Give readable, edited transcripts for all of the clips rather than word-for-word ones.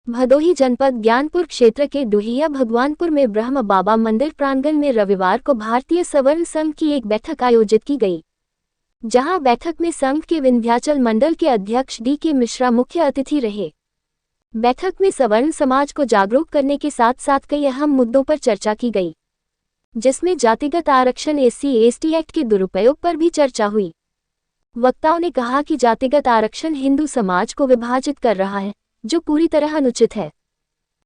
भदोही जनपद ज्ञानपुर क्षेत्र के डुहिया भगवानपुर में ब्रह्म बाबा मंदिर प्रांगण में रविवार को भारतीय सवर्ण संघ की एक बैठक आयोजित की गई, जहां बैठक में संघ के विंध्याचल मंडल के अध्यक्ष डी.के. मिश्रा मुख्य अतिथि रहे। बैठक में सवर्ण समाज को जागरूक करने के साथ साथ कई अहम मुद्दों पर चर्चा की गई, जिसमें जातिगत आरक्षण SC/ST एक्ट के दुरुपयोग पर भी चर्चा हुई। वक्ताओं ने कहा कि जातिगत आरक्षण हिंदू समाज को विभाजित कर रहा है, जो पूरी तरह अनुचित है।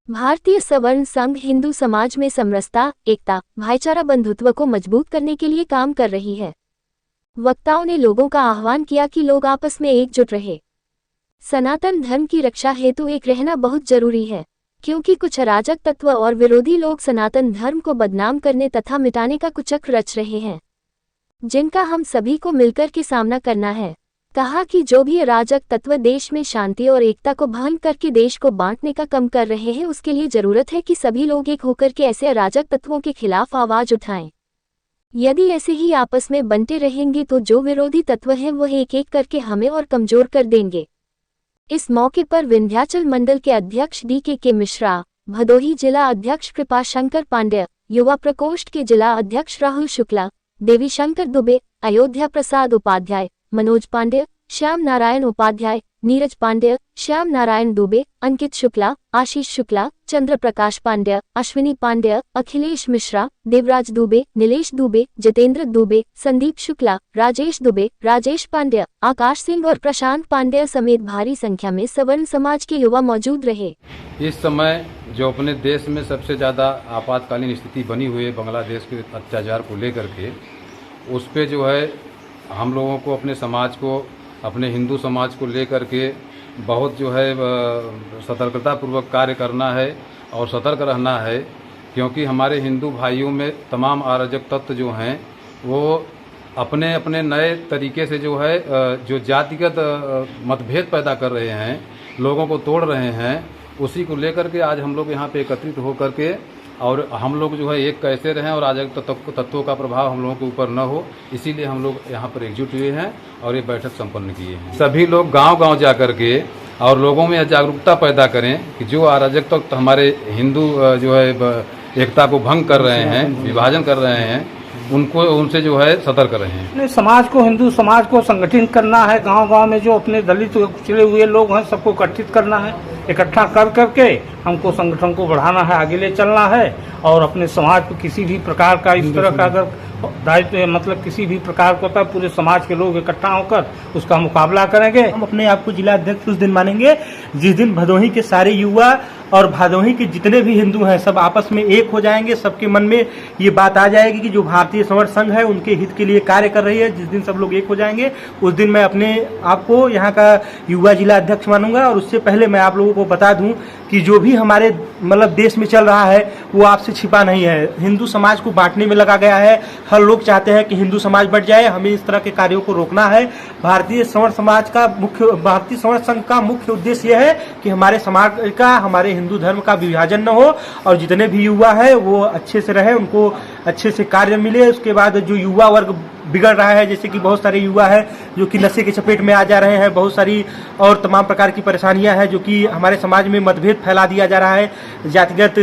भारतीय सवर्ण संघ हिंदू समाज में समरसता, एकता, भाईचारा, बंधुत्व को मजबूत करने के लिए काम कर रही है। वक्ताओं ने लोगों का आह्वान किया कि लोग आपस में एकजुट रहे। सनातन धर्म की रक्षा हेतु एक रहना बहुत जरूरी है, क्योंकि कुछ अराजक तत्व और विरोधी लोग सनातन धर्म को बदनाम करने तथा मिटाने का कुचक्र रच रहे हैं, जिनका हम सभी को मिलकर के सामना करना है। कहा कि जो भी अराजक तत्व देश में शांति और एकता को भंग करके देश को बांटने का काम कर रहे हैं, उसके लिए जरूरत है कि सभी लोग एक होकर के ऐसे अराजक तत्वों के खिलाफ आवाज उठाएं। यदि ऐसे ही आपस में बनते रहेंगे तो जो विरोधी तत्व हैं वह एक एक करके हमें और कमजोर कर देंगे। इस मौके पर विंध्याचल मंडल के अध्यक्ष डी.के. मिश्रा, भदोही जिला अध्यक्ष कृपाशंकर पांड्य, युवा प्रकोष्ठ के जिला अध्यक्ष राहुल शुक्ला, देवी शंकर दुबे, अयोध्या प्रसाद उपाध्याय, मनोज पांड्य, श्याम नारायण उपाध्याय, नीरज पांड्य, श्याम नारायण दुबे, अंकित शुक्ला, आशीष शुक्ला, चंद्र प्रकाश पांड्य, अश्विनी पांड्य, अखिलेश मिश्रा, देवराज दुबे, नीलेश दुबे, जितेंद्र दुबे, संदीप शुक्ला, राजेश दुबे, राजेश पांड्य, आकाश सिंह और प्रशांत पांड्य समेत भारी संख्या में सवर्ण समाज के युवा मौजूद रहे। इस समय जो अपने देश में सबसे ज़्यादा आपातकालीन स्थिति बनी हुई है बांग्लादेश के अत्याचार को लेकर के, उस पे जो है हम लोगों को अपने समाज को, अपने हिंदू समाज को लेकर के बहुत जो है सतर्कतापूर्वक कार्य करना है और सतर्क रहना है, क्योंकि हमारे हिंदू भाइयों में तमाम अराजक तत्व जो हैं वो अपने अपने नए तरीके से जो है जो जातिगत मतभेद पैदा कर रहे हैं, लोगों को तोड़ रहे हैं, उसी को लेकर के आज हम लोग यहाँ पे एकत्रित होकर के और हम लोग जो है एक कैसे रहें और अराजक तत्वों का प्रभाव हम लोगों के ऊपर न हो, इसीलिए हम लोग यहाँ पर एकजुट हुए हैं और ये बैठक संपन्न किए हैं। सभी लोग गांव-गांव जा कर के और लोगों में जागरूकता पैदा करें कि जो अराजक तत्व हमारे हिंदू जो है एकता को भंग कर रहे हैं, विभाजन कर रहे हैं, उनसे जो है सतर्क रहें। समाज को, हिंदू समाज को संगठित करना है। गांव-गांव में जो अपने दलित कुचले हुए लोग हैं सबको इकट्ठित करना है। इकट्ठा कर करके हमको संगठन को बढ़ाना है, आगे ले चलना है और अपने समाज को किसी भी प्रकार का इस तरह का अगर दायित्व मतलब किसी भी प्रकार को तब पूरे समाज के लोग इकट्ठा होकर उसका मुकाबला करेंगे। हम अपने आप को जिला अध्यक्ष उस दिन मानेंगे जिस दिन भदोही के सारे युवा और भदोही के जितने भी हिंदू हैं सब आपस में एक हो जाएंगे। सबके मन में ये बात आ जाएगी कि जो भारतीय सवर्ण संघ है उनके हित के लिए कार्य कर रही है। जिस दिन सब लोग एक हो जाएंगे उस दिन मैं अपने आप को यहाँ का युवा जिला अध्यक्ष मानूंगा। और उससे पहले मैं आप लोगों को बता दूं कि जो भी हमारे मतलब देश में चल रहा है वो आपसे छिपा नहीं है। हिंदू समाज को बांटने में लगा गया है। हर लोग चाहते हैं कि हिंदू समाज बढ़ जाए। हमें इस तरह के कार्यों को रोकना है। भारतीय सवर्ण संघ का मुख्य उद्देश्य यह है कि हमारे समाज का, हमारे हिंदू धर्म का विभाजन न हो और जितने भी युवा है वो अच्छे से रहे, उनको अच्छे से कार्य मिले। उसके बाद जो युवा वर्ग बिगड़ रहा है, जैसे कि बहुत सारे युवा है जो कि नशे की चपेट में आ जा रहे हैं, बहुत सारी और तमाम प्रकार की परेशानियां हैं जो कि हमारे समाज में मतभेद फैला दिया जा रहा है, जातिगत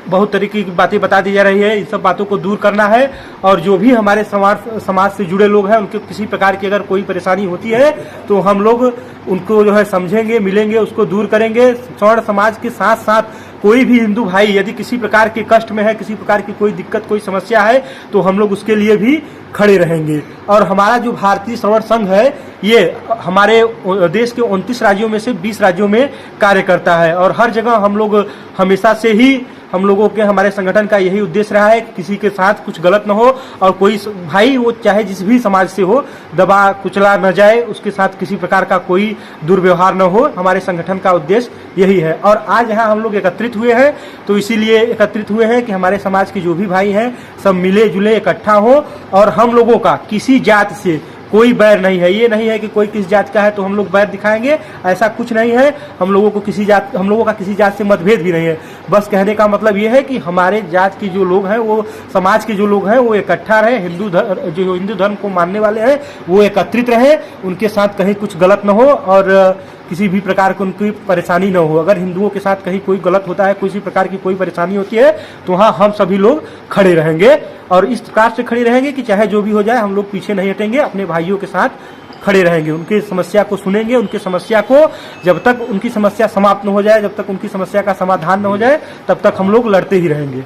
बहुत तरीके की बातें बता दी जा रही है। इन सब बातों को दूर करना है और जो भी हमारे समाज से जुड़े लोग हैं उनको किसी प्रकार की अगर कोई परेशानी होती है तो हम लोग उनको जो है समझेंगे, मिलेंगे, उसको दूर करेंगे। सवर्ण समाज के साथ साथ कोई भी हिंदू भाई यदि किसी प्रकार के कष्ट में है, किसी प्रकार की कोई दिक्कत, कोई समस्या है तो हम लोग उसके लिए भी खड़े रहेंगे। और हमारा जो भारतीय सवर्ण संघ है ये हमारे देश के 29 राज्यों में से 20 राज्यों में कार्य करता है और हर जगह हम लोग हमेशा से ही हम लोगों के हमारे संगठन का यही उद्देश्य रहा है कि किसी के साथ कुछ गलत न हो और कोई भाई वो चाहे जिस भी समाज से हो दबा कुचला न जाए, उसके साथ किसी प्रकार का कोई दुर्व्यवहार न हो। हमारे संगठन का उद्देश्य यही है। और आज यहाँ हम लोग एकत्रित हुए हैं तो इसीलिए एकत्रित हुए हैं कि हमारे समाज के जो भी भाई हैं सब मिले जुले इकट्ठा हो और हम लोगों का किसी जात से कोई बैर नहीं है। ये नहीं है कि कोई किस जात का है तो हम लोग बैर दिखाएंगे, ऐसा कुछ नहीं है। हम लोगों का किसी जात से मतभेद भी नहीं है। बस कहने का मतलब ये है कि हमारे जात के जो लोग हैं, वो समाज के जो लोग हैं वो इकट्ठा रहे, हिंदू धर्म को मानने वाले हैं वो एकत्रित रहे, उनके साथ कहीं कुछ गलत न हो और किसी भी प्रकार की उनकी परेशानी न हो। अगर हिंदुओं के साथ कहीं कोई गलत होता है, किसी प्रकार की कोई परेशानी होती है, तो वहाँ हम सभी लोग खड़े रहेंगे और इस प्रकार से खड़े रहेंगे कि चाहे जो भी हो जाए हम लोग पीछे नहीं हटेंगे, अपने भाइयों के साथ खड़े रहेंगे, उनकी समस्या को सुनेंगे, उनकी समस्या को जब तक उनकी समस्या समाप्त न हो जाए, जब तक उनकी समस्या का समाधान न हो जाए, तब तक हम लोग लड़ते ही रहेंगे।